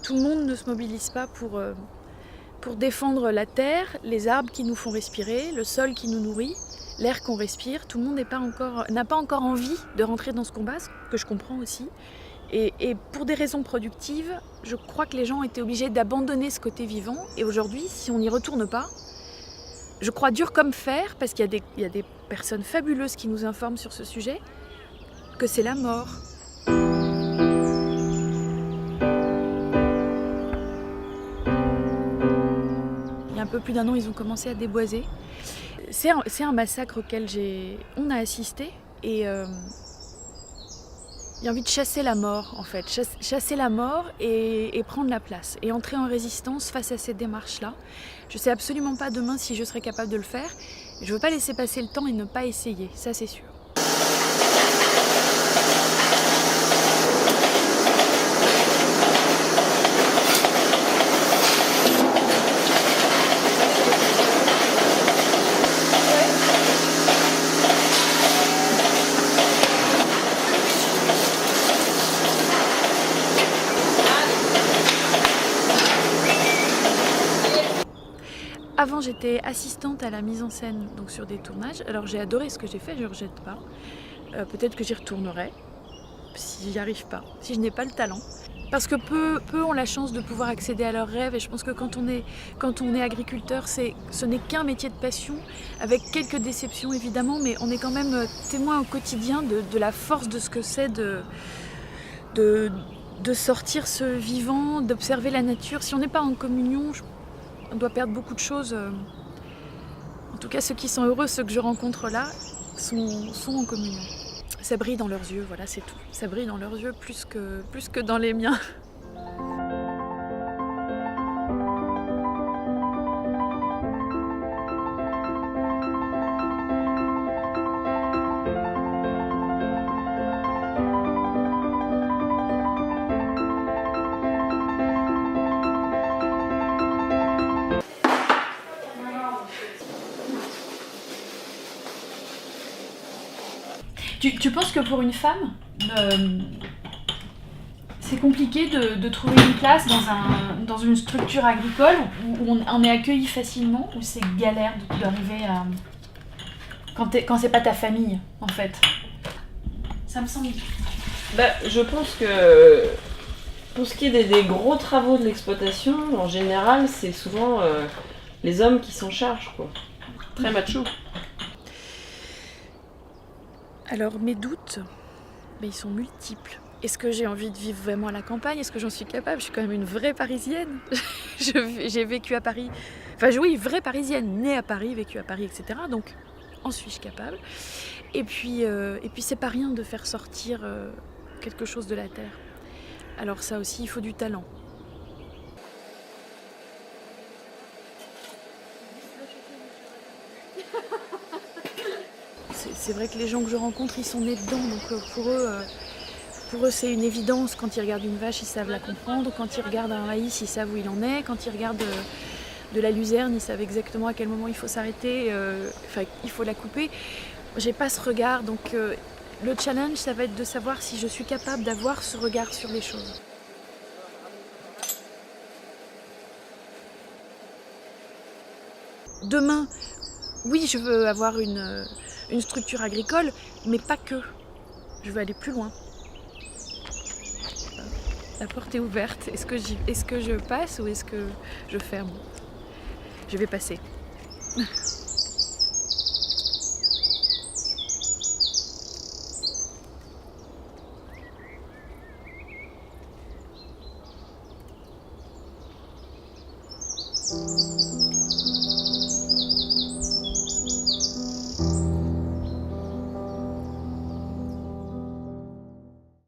tout le monde ne se mobilise pas pour défendre la terre, les arbres qui nous font respirer, le sol qui nous nourrit, l'air qu'on respire. Tout le monde n'a pas encore envie de rentrer dans ce combat, ce que je comprends aussi. Et pour des raisons productives, je crois que les gens ont été obligés d'abandonner ce côté vivant. Et aujourd'hui, si on n'y retourne pas, je crois dur comme fer, parce qu'il y a des personnes fabuleuses qui nous informent sur ce sujet, que c'est la mort. Il y a un peu plus d'1 an, ils ont commencé à déboiser. C'est un massacre auquel on a assisté et il y a envie de chasser la mort en fait, chasser la mort et prendre la place et entrer en résistance face à cette démarche-là. Je ne sais absolument pas demain si je serai capable de le faire. Je ne veux pas laisser passer le temps et ne pas essayer, ça c'est sûr. Avant, j'étais assistante à la mise en scène, donc sur des tournages. Alors j'ai adoré ce que j'ai fait, je ne rejette pas. Peut-être que j'y retournerai, si j'y arrive pas, si je n'ai pas le talent. Parce que peu ont la chance de pouvoir accéder à leurs rêves. Et je pense que quand on est agriculteur, ce n'est qu'un métier de passion, avec quelques déceptions évidemment, mais on est quand même témoin au quotidien de la force de ce que c'est de sortir ce vivant, d'observer la nature. Si on n'est pas en communion, on doit perdre beaucoup de choses. En tout cas, ceux qui sont heureux, ceux que je rencontre là, sont en communion. Ça brille dans leurs yeux, voilà, c'est tout. Ça brille dans leurs yeux plus que dans les miens. Tu penses que pour une femme, c'est compliqué de trouver une place dans une structure agricole où on est accueilli facilement, ou c'est galère d'arriver à... quand c'est pas ta famille, en fait? Ça me semble... Je pense que pour ce qui est des gros travaux de l'exploitation, en général, c'est souvent les hommes qui s'en chargent, quoi. Très macho. Alors mes doutes, ils sont multiples. Est-ce que j'ai envie de vivre vraiment à la campagne? Est-ce que j'en suis capable? Je suis quand même une vraie Parisienne. J'ai vécu à Paris. Enfin oui, vraie Parisienne, née à Paris, vécue à Paris, etc. Donc en suis-je capable? Et puis c'est pas rien de faire sortir quelque chose de la terre. Alors ça aussi, il faut du talent. C'est vrai que les gens que je rencontre, ils sont nés dedans, donc pour eux c'est une évidence. Quand ils regardent une vache, ils savent la comprendre. Quand ils regardent un maïs, ils savent où il en est. Quand ils regardent de la luzerne, ils savent exactement à quel moment il faut s'arrêter, il faut la couper. J'ai pas ce regard, donc le challenge, ça va être de savoir si je suis capable d'avoir ce regard sur les choses. Demain, oui, je veux avoir une structure agricole, mais pas que. Je veux aller plus loin. La porte est ouverte. Est-ce que je passe ou est-ce que je ferme? Je vais passer.